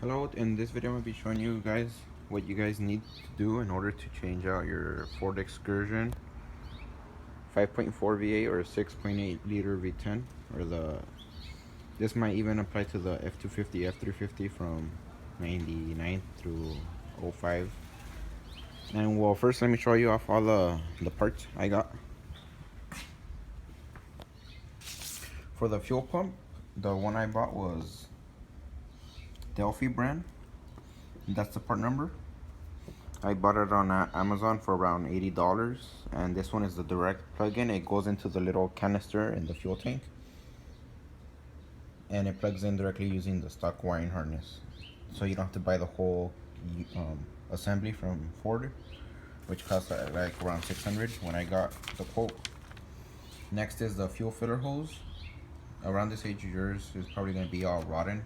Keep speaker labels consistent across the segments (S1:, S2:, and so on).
S1: Hello, in this video I'm going to be showing you guys what you guys need to do in order to change out your Ford Excursion 5.4 V8 or 6.8 liter V10, or this might even apply to the f250, f350 from 99 through 05. And well, first let me show you off all the parts I got. For the fuel pump, the one I bought was Delphi brand. That's the part number. I bought it on Amazon for around $80, and this one is the direct plug-in. It goes into the little canister in the fuel tank, and it plugs in directly using the stock wiring harness, so you don't have to buy the whole assembly from Ford, which cost like around $600 when I got the quote. Next is the fuel filler hose. Around this age, yours is probably going to be all rotten,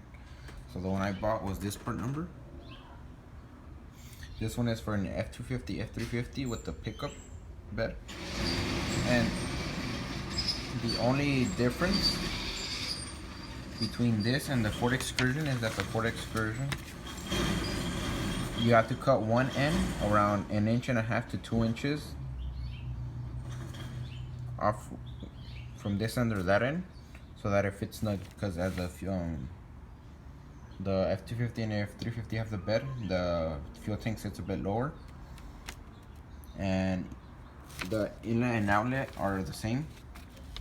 S1: so the one I bought was this part number. This one is for an f250, f350 with the pickup bed. And the only difference between this and the Ford Excursion is that the Ford Excursion, you have to cut one end around 1.5 inches to 2 inches off from this end or that end, so that it fits snug, because as the f250 and f350 have the bed, the fuel tank sits a bit lower, and the inlet and outlet are the same.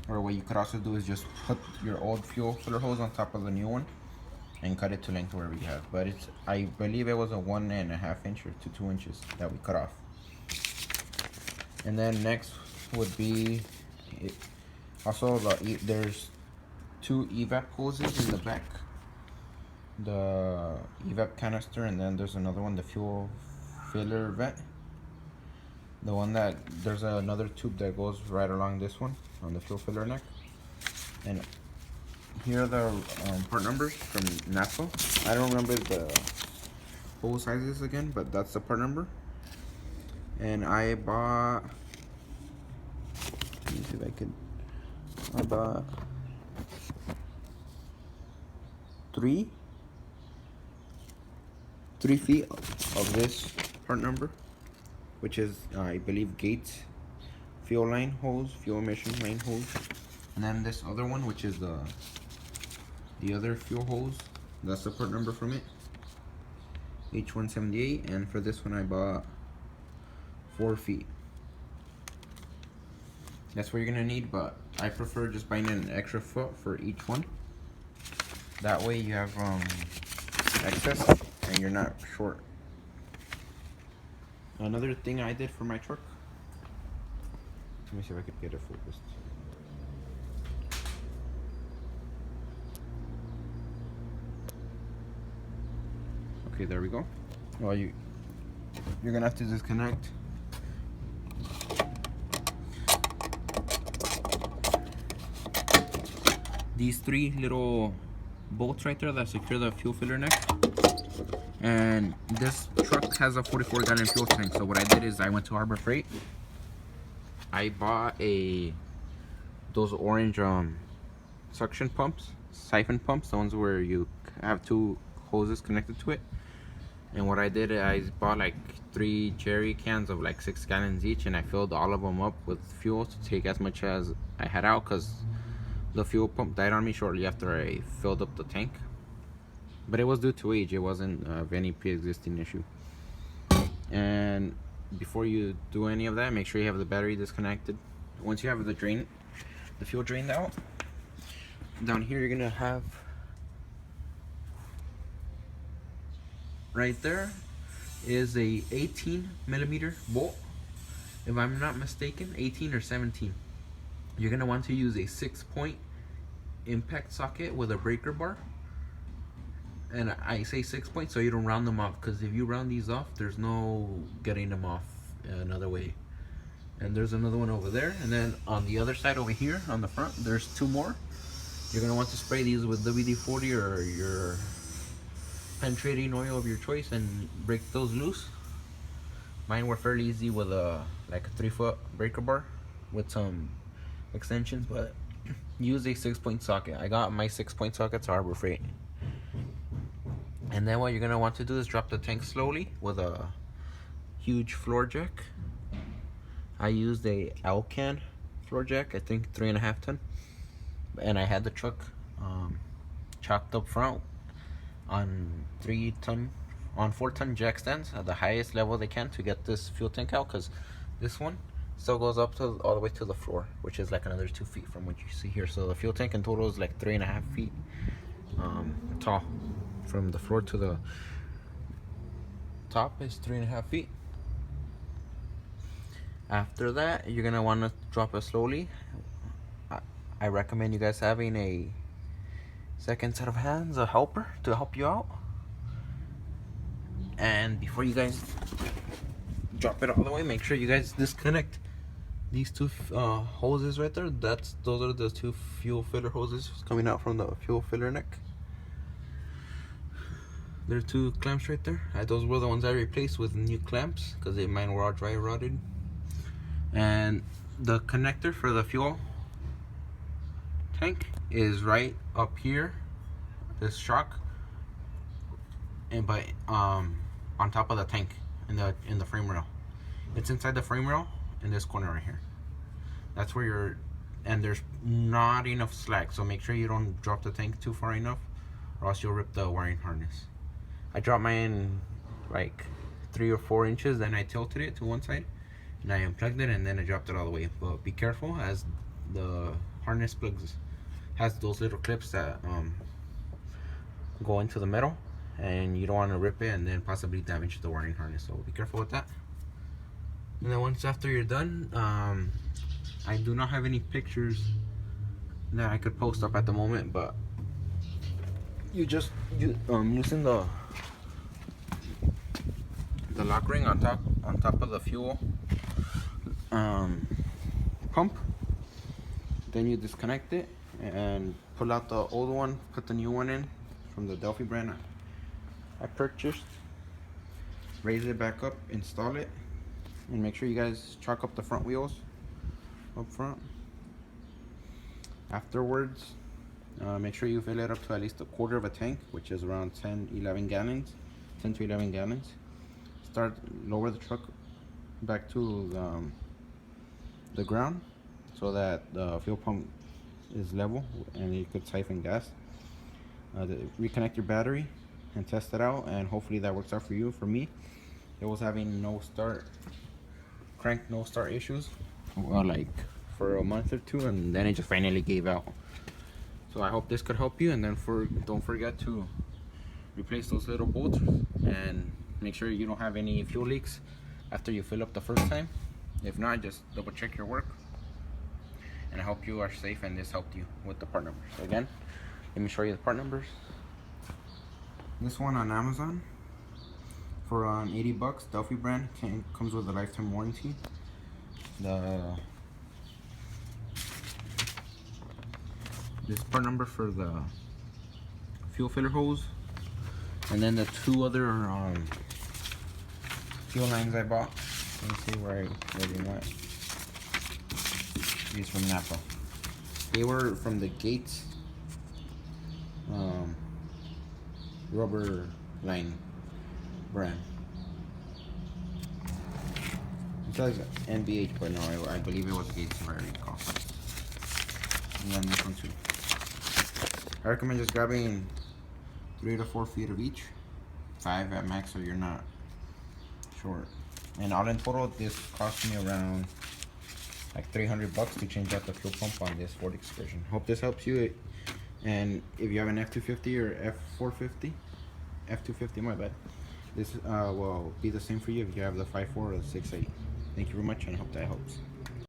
S1: Or what you could also do is just put your old fuel filler hose on top of the new one and cut it to length wherever you have. But I believe it was a 1.5 inches to 2 inches that we cut off. And then next would be also there's 2 evap hoses in the back. The evap canister, and then there's another one, the fuel filler vent. The one that there's another tube that goes right along this one on the fuel filler neck. And here are the part numbers from NASA. I don't remember the hose sizes again, but that's the part number. And I bought, let me see if I bought 3 feet of this part number, which is I believe Gates fuel line hose, fuel emission line hose. And then this other one, which is the other fuel hose, that's the part number from it, H178. And for this one I bought 4 feet. That's what you're gonna need, but I prefer just buying an extra foot for each one. That way you have excess and you're not short. Another thing I did for my truck, let me see if I could get it focused. Okay, there we go. Well, you're gonna have to disconnect these 3 little bolts right there that secure the fuel filler neck. And this truck has a 44-gallon fuel tank, so what I did is I went to Harbor Freight. I bought those orange suction pumps, siphon pumps, the ones where you have 2 hoses connected to it. And what I did, I bought like 3 jerry cans of like 6 gallons each, and I filled all of them up with fuel to take as much as I had out, because the fuel pump died on me shortly after I filled up the tank. But it was due to age, it wasn't of any pre-existing issue. And before you do any of that, make sure you have the battery disconnected. Once you have the fuel drained out, down here you're gonna have, right there is a 18mm bolt, if I'm not mistaken, 18 or 17. You're gonna want to use a 6-point impact socket with a breaker bar. And I say 6 points so you don't round them off, because if you round these off, there's no getting them off another way. And there's another one over there, and then on the other side over here on the front there's 2 more. You're going to want to spray these with WD-40 or your penetrating oil of your choice and break those loose. Mine were fairly easy with like a 3-foot breaker bar with some extensions, but use a 6-point socket. I got my 6-point socket to Harbor Freight. And then what you're gonna want to do is drop the tank slowly with a huge floor jack. I used a Alcan floor jack, I think 3.5 ton, and I had the truck chopped up front on 4-ton jack stands at the highest level they can to get this fuel tank out, because this one still goes up to all the way to the floor, which is like another 2 feet from what you see here. So the fuel tank in total is like 3.5 feet tall. From the floor to the top is 3.5 feet. After that, you're gonna want to drop it slowly. I recommend you guys having a second set of hands, a helper, to help you out. And before you guys drop it all the way, make sure you guys disconnect these two hoses right there. Those are the two fuel filler hoses coming out from the fuel filler neck. There are two clamps right there. Those were the ones I replaced with new clamps because mine were all dry rotted. And the connector for the fuel tank is right up here, this shock, and on top of the tank in the frame rail. It's inside the frame rail in this corner right here. That's where and there's not enough slack, so make sure you don't drop the tank too far enough, or else you'll rip the wiring harness. I dropped mine like 3 or 4 inches, then I tilted it to one side and I unplugged it, and then I dropped it all the way. But be careful, as the harness plugs has those little clips that go into the metal, and you don't want to rip it and then possibly damage the wiring harness, so be careful with that. And then once after you're done, I do not have any pictures that I could post up at the moment, but using the lock ring on top of the fuel pump, then you disconnect it and pull out the old one, put the new one in from the Delphi brand I purchased, raise it back up, install it, and make sure you guys chalk up the front wheels up front. Afterwards, make sure you fill it up to at least 1/4 of a tank, which is around 10 to 11 gallons. Lower the truck back to the ground so that the fuel pump is level and you could siphon gas. Reconnect your battery and test it out, and hopefully that works out for you. For me, it was having no start issues, like for a month or two, and then it just finally gave out. So I hope this could help you. And then don't forget to replace those little bolts, and make sure you don't have any fuel leaks after you fill up the first time. If not, just double check your work. And I hope you are safe and this helped you with the part numbers. So again, let me show you the part numbers. This one on Amazon for $80, Delphi brand, comes with a lifetime warranty. This part number for the fuel filler hose, and then the 2 other fuel lines I bought. Let me see where they went. These from Napa. They were from the Gates rubber line brand. It says NBH, but no, I believe it was Gates, if I recall. And then this one too. I recommend just grabbing 3 to 4 feet of each, 5 at max, so you're not short. And all in total, this cost me around like $300 to change out the fuel pump on this Ford Excursion. Hope this helps you. And if you have an f250 or f250, my bad, this will be the same for you if you have the 5.4 or the 6.8. Thank you very much, and I hope that helps.